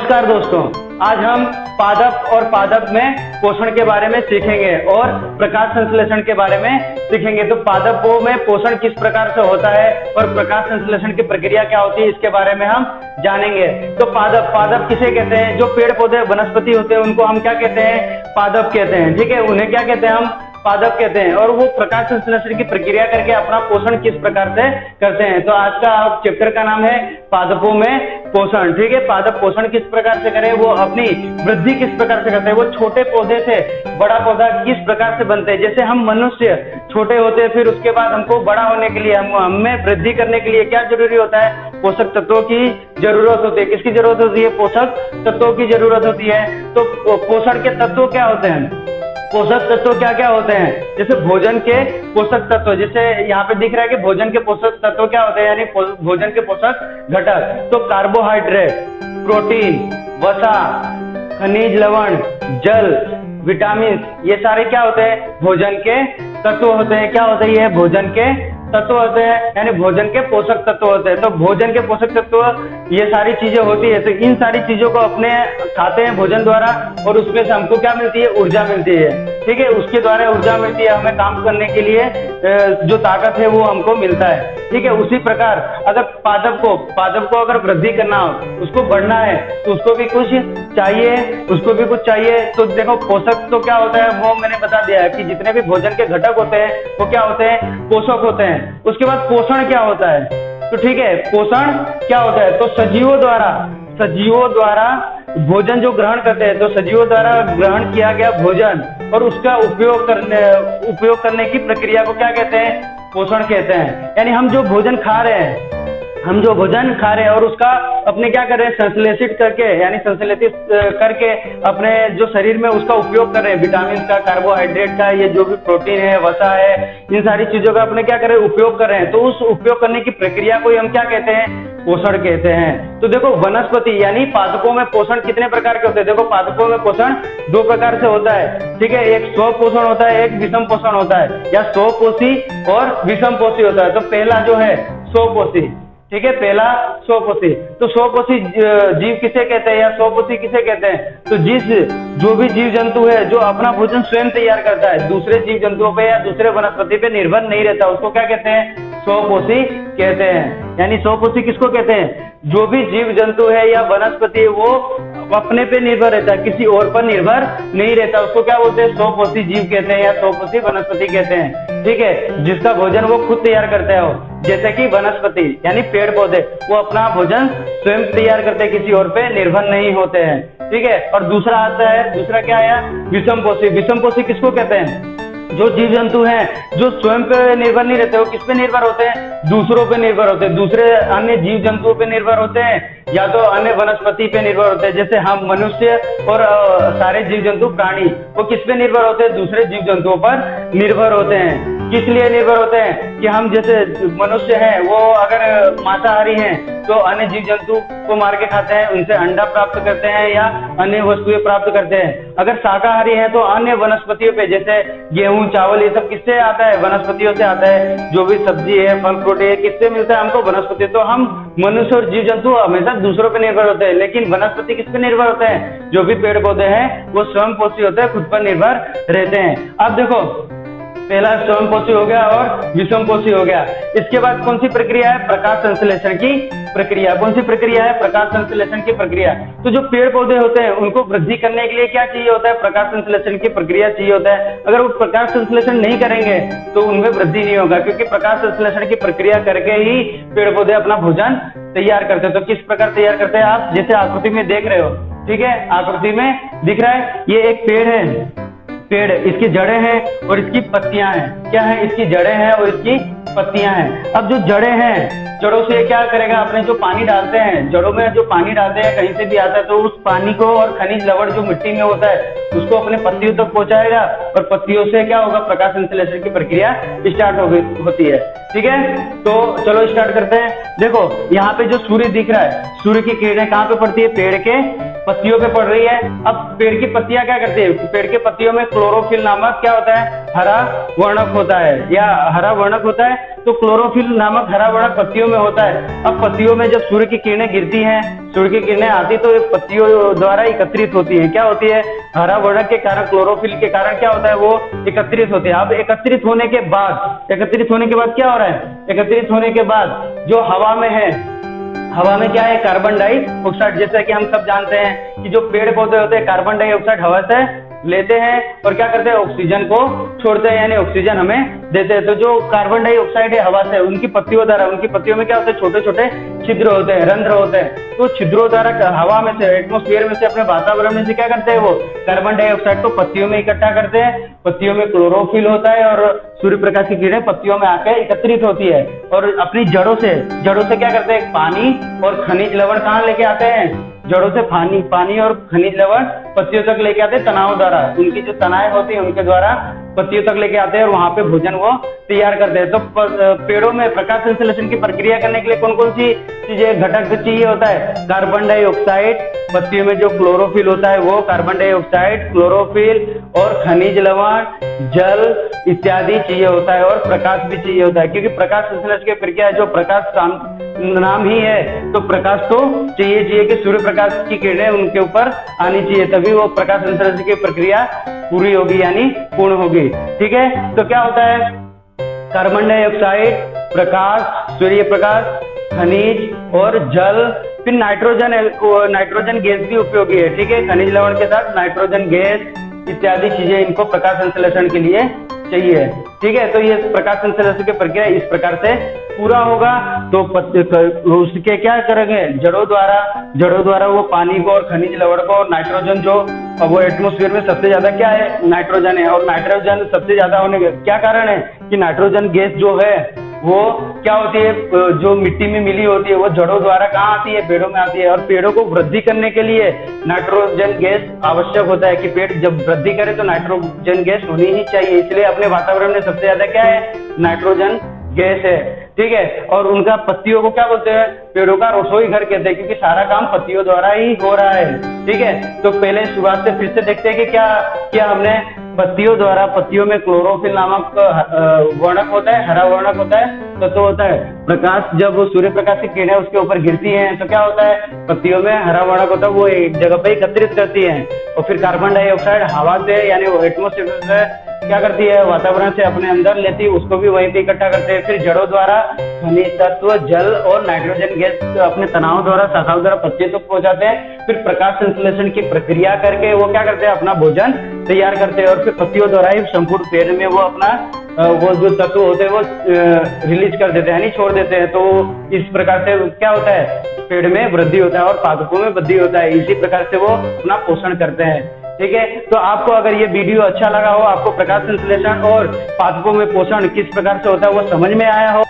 नमस्कार दोस्तों, आज हम पादप और पादप में पोषण के बारे में सीखेंगे और प्रकाश संश्लेषण के बारे में सीखेंगे। तो पादपों में पोषण किस प्रकार से होता है और प्रकाश संश्लेषण की प्रक्रिया क्या होती है, इसके बारे में हम जानेंगे। तो पादप किसे कहते हैं? जो पेड़ पौधे वनस्पति होते हैं उनको हम क्या कहते हैं? पादप कहते हैं। ठीक है, उन्हें क्या कहते हैं? हम पादप कहते हैं। और वो प्रकाश संश्लेषण की प्रक्रिया करके अपना पोषण किस प्रकार से करते हैं। तो आज का चैप्टर का नाम है पादपों में पोषण। ठीक है, पादप पोषण किस प्रकार से करें, वो अपनी वृद्धि किस प्रकार से करते हैं, वो छोटे पौधे से बड़ा पौधा किस प्रकार से बनते हैं। जैसे हम मनुष्य छोटे होते हैं, फिर उसके बाद हमको बड़ा होने के लिए हमें वृद्धि करने के लिए क्या जरूरी होता है? पोषक तत्वों की जरूरत होती है। किसकी जरूरत होती है? पोषक तत्वों की जरूरत होती है। तो पोषण के तत्व क्या होते हैं? पोषक तत्व क्या क्या होते हैं? जैसे भोजन के पोषक तत्व, जैसे यहाँ पे दिख रहा है कि भोजन के पोषक तत्व क्या होते हैं, यानी भोजन के पोषक घटक। तो कार्बोहाइड्रेट, प्रोटीन, वसा, खनिज लवण, जल, विटामिन, ये सारे क्या होते हैं? भोजन के तत्व होते हैं। क्या होते हैं? ये भोजन के तत्व होते हैं, यानी भोजन के पोषक तत्व होते हैं। तो भोजन के पोषक तत्व ये सारी चीजें होती है। तो इन सारी चीजों को अपने खाते हैं भोजन द्वारा, और उसमें से हमको क्या मिलती है? ऊर्जा मिलती है। ठीक है, उसके द्वारा ऊर्जा मिलती है, हमें काम करने के लिए जो ताकत है वो हमको मिलता है। ठीक है, उसी प्रकार अगर पादप को अगर वृद्धि करना हो, उसको बढ़ना है, तो उसको भी कुछ चाहिए। तो देखो, पोषक तो क्या होता है वो मैंने बता दिया है कि जितने भी भोजन के घटक होते हैं वो क्या होते हैं? पोषक होते हैं। उसके बाद पोषण क्या होता है? तो ठीक है, पोषण क्या होता है? तो सजीवों द्वारा भोजन जो ग्रहण करते हैं, तो सजीवों द्वारा ग्रहण किया गया भोजन और उसका उपयोग करने की प्रक्रिया को क्या कहते हैं? पोषण कहते हैं। यानी हम जो भोजन खा रहे हैं और उसका अपने क्या कर रहे हैं? संश्लेषित करके, यानी संश्लेषित करके अपने जो शरीर में उसका उपयोग कर रहे हैं, विटामिन का, कार्बोहाइड्रेट का, ये जो भी प्रोटीन है, वसा है, इन सारी चीजों का अपने क्या कर रहे हैं? उपयोग कर रहे हैं। तो उस उपयोग करने की प्रक्रिया को हम क्या कहते हैं? पोषण कहते हैं। तो देखो, वनस्पति यानी पादपों में पोषण कितने प्रकार के होते हैं? देखो, पादपों में पोषण दो प्रकार से होता है। ठीक है, एक स्वपोषण होता है, एक विषम पोषण होता है, या स्वपोषी और विषम पोषी होता है। तो पहला जो है स्वपोषी, ठीक है, पहला स्वपोषी। तो स्वपोषी जीव किसे कहते हैं या स्वपोषी किसे कहते हैं? तो जो भी जीव जंतु है जो अपना भोजन स्वयं तैयार करता है, दूसरे जीव जंतुओं पे या दूसरे वनस्पति पे निर्भर नहीं रहता, उसको क्या कहते हैं? स्वपोषी कहते हैं। यानी स्वपोषी किसको कहते हैं? जो भी जीव जंतु है या वनस्पति है वो अपने पे निर्भर रहता है, किसी और पर निर्भर नहीं रहता, उसको क्या बोलते हैं? स्वपोषी जीव कहते हैं या स्वपोषी वनस्पति कहते हैं। ठीक है, जिसका भोजन वो खुद तैयार करते हैं, जैसे कि वनस्पति यानी पेड़ पौधे, वो अपना भोजन स्वयं तैयार करते हैं, किसी और पे निर्भर नहीं होते हैं। ठीक है, और दूसरा क्या आया? विषम पोषी। विषम पोषी किसको कहते हैं? जो जीव जंतु हैं जो स्वयं पे निर्भर नहीं रहते, वो किस पे निर्भर होते हैं? दूसरों पे निर्भर होते हैं, दूसरे अन्य जीव जंतुओं पे निर्भर होते हैं, या तो अन्य वनस्पति पे निर्भर होते हैं। जैसे हम मनुष्य और सारे जीव जंतु प्राणी, वो किस पे निर्भर होते हैं? दूसरे जीव जंतुओं पर निर्भर होते हैं। किस लिए निर्भर होते हैं? कि हम जैसे मनुष्य हैं, वो अगर मांसाहारी हैं तो अन्य जीव जंतु को मार के खाते हैं, उनसे अंडा प्राप्त करते हैं या अन्य वस्तुएं प्राप्त करते हैं। अगर शाकाहारी हैं तो अन्य वनस्पतियों पे, जैसे गेहूं, चावल, ये सब किससे आता है? वनस्पतियों से आता है। जो भी सब्जी है, फल फ्रूट है, किससे मिलता है हमको? वनस्पति। तो हम मनुष्य और जीव जंतु हमेशा दूसरों पे निर्भर होते हैं, लेकिन वनस्पति किस पे निर्भर होते हैं? जो भी पेड़ पौधे हैं वो स्वयं पोषी होते हैं, खुद पर निर्भर रहते हैं। अब देखो, पहला स्वयं पोषी हो गया और विषम पोषी हो गया। इसके बाद कौन सी प्रक्रिया है? प्रकाश संश्लेषण की प्रक्रिया। कौन सी प्रक्रिया है? प्रकाश संश्लेषण की प्रक्रिया। तो जो पेड़ पौधे होते हैं उनको वृद्धि करने के लिए क्या चाहिए होता है? प्रकाश संश्लेषण की प्रक्रिया चाहिए होता है। अगर वो प्रकाश संश्लेषण नहीं करेंगे तो उनमें वृद्धि नहीं होगा, क्योंकि प्रकाश संश्लेषण की प्रक्रिया करके ही पेड़ पौधे अपना भोजन तैयार करते हैं। तो किस प्रकार तैयार करते हैं? आप जैसे आकृति में देख रहे हो, ठीक है, आकृति में दिख रहा है, ये एक पेड़ है। पेड़, इसकी जड़ें हैं और इसकी पत्तियां हैं। क्या है? इसकी जड़ें हैं और इसकी पत्तियां हैं। अब जो जड़ें हैं, जड़ों से क्या करेगा? अपने जो पानी डालते हैं, जड़ों में जो पानी डालते हैं कहीं से भी आता है, तो उस पानी को और खनिज लवण जो मिट्टी में होता है उसको अपने पत्तियों तक पहुंचाएगा, और पत्तियों से क्या होगा? प्रकाश संश्लेषण की प्रक्रिया स्टार्ट होती है। ठीक है, तो चलो स्टार्ट करते हैं। देखो, यहाँ पे जो सूर्य दिख रहा है, सूर्य की किरणें कहाँ पे पड़ती है? पेड़ के पत्तियों पे पड़ रही है। अब पेड़ की पत्तियां क्या करती है, पेड़ की पत्तियों में क्लोरोफिल नामक क्या होता है, हरा वर्णक होता है या हरा वर्णक होता है। तो क्लोरोफिल नामक हरा वर्णक पत्तियों में होता है। अब पत्तियों में जब सूर्य की किरणें गिरती हैं, सूर्य की किरणें आती तो पत्तियों द्वारा एकत्रित होती है, क्या होती है, हरा वर्णक के कारण, क्लोरोफिल के कारण क्या होता है, वो एकत्रित होते हैं। अब एकत्रित होने के बाद क्या हो रहा है, एकत्रित होने के बाद जो हवा में है, हवा में क्या है, कार्बन डाइऑक्साइड। जैसा कि हम सब जानते हैं कि जो पेड़ पौधे होते हैं कार्बन डाइऑक्साइड हवा से लेते हैं और क्या करते हैं, ऑक्सीजन को छोड़ते हैं, यानी ऑक्सीजन हमें देते हैं। तो जो कार्बन डाइऑक्साइड है हवा से, उनकी पत्तियों द्वारा, उनकी पत्तियों में क्या होते हैं, छोटे छोटे छिद्र होते हैं, रंध्र होते हैं। तो छिद्रों द्वारा हवा में से, एटमॉस्फेयर में से, अपने वातावरण में से क्या करते हैं, वो कार्बन डाइऑक्साइड को पत्तियों में इकट्ठा करते हैं। पत्तियों में क्लोरोफिल होता है और सूर्य प्रकाश की किरणें पत्तियों में आकर एकत्रित होती है और अपनी जड़ों से क्या करते हैं, पानी और खनिज लवण कहाँ लेके आते हैं, जड़ों से पानी और खनिज लवण पत्तियों तक लेके आते हैं, तनाव द्वारा, उनकी जो तनाएं होती है उनके द्वारा पत्तियों तक लेके आते हैं और वहां पे भोजन वो तैयार करते हैं। तो पेड़ों में प्रकाश संश्लेषण की प्रक्रिया करने के लिए कौन कौन सी चीजें, घटक चाहिए होता है, कार्बन डाइऑक्साइड, पत्तियों में जो क्लोरोफिल होता है वो, कार्बन डाइऑक्साइड, क्लोरोफिल और खनिज लवण, जल इत्यादि चाहिए होता है और प्रकाश भी चाहिए होता है, क्योंकि प्रकाश संश्लेषण की प्रक्रिया जो प्रकाश नाम ही है, तो प्रकाश तो चाहिए कि सूर्य प्रकाश की किरणें उनके ऊपर आनी चाहिए, तभी वो प्रकाश संश्लेषण की प्रक्रिया पूरी होगी यानी पूर्ण होगी। ठीक है, तो क्या होता है, कार्बन डाइऑक्साइड, प्रकाश, सूर्य प्रकाश, खनिज और जल, फिर नाइट्रोजन गैस भी उपयोगी है। ठीक है, खनिज लवण के साथ नाइट्रोजन गैस इत्यादि चीजें इनको प्रकाश संश्लेषण के लिए चाहिए। ठीक है, तो ये प्रकाश संश्लेषण की प्रक्रिया इस प्रकार से पूरा होगा। तो उसके क्या करेंगे, जड़ों द्वारा वो पानी को और खनिज लवण को और नाइट्रोजन, जो वो एटमॉस्फेयर में सबसे ज्यादा क्या है, नाइट्रोजन है, और नाइट्रोजन सबसे ज्यादा होने का क्या कारण है कि नाइट्रोजन गैस जो है वो क्या होती है, जो मिट्टी में मिली होती है वो जड़ों द्वारा कहाँ आती है, पेड़ों में आती है। और पेड़ों को वृद्धि करने के लिए नाइट्रोजन गैस आवश्यक होता है कि पेड़ जब वृद्धि करे तो नाइट्रोजन गैस होनी ही चाहिए, इसलिए अपने वातावरण में सबसे ज्यादा क्या है, नाइट्रोजन गैस है। ठीक है, और उनका पत्तियों को क्या बोलते हैं, पेड़ों का रसोई घर कहते हैं, क्योंकि सारा काम पत्तियों द्वारा ही हो रहा है। ठीक है, तो पहले शुरुआत से फिर से देखते हैं कि क्या हमने पत्तियों में क्लोरोफिल नामक वर्णक होता है, हरा वर्णक होता है, तत्व होता है। प्रकाश, जब सूर्य प्रकाश की किरणें उसके ऊपर गिरती हैं तो क्या होता है, पत्तियों में हरा वर्णक होता है, वो एक जगह पे एकत्रित करती है और फिर कार्बन डाइऑक्साइड हवा से यानी एटमॉस्फेयर से क्या करती है, वातावरण से अपने अंदर लेती है, उसको भी वहीं पे इकट्ठा करते हैं। फिर जड़ों द्वारा खनिज तत्व, जल और नाइट्रोजन गैस अपने तनाव द्वारा, शाखाओं द्वारा पत्तियों तक पहुंचाते हैं। फिर प्रकाश संश्लेषण की प्रक्रिया करके वो क्या करते हैं, अपना भोजन तैयार करते हैं और फिर पत्तियों द्वारा ही संपूर्ण पेड़ में वो अपना वो जो तत्व होते हैं वो रिलीज कर देते हैं, यानी छोड़ देते हैं। तो इस प्रकार से क्या होता है, पेड़ में वृद्धि होता है और पादपों में वृद्धि होता है। इसी प्रकार से वो अपना पोषण करते हैं। ठीक है, तो आपको अगर ये वीडियो अच्छा लगा हो, आपको प्रकाश संश्लेषण और पादपों में पोषण किस प्रकार से होता है वो समझ में आया हो,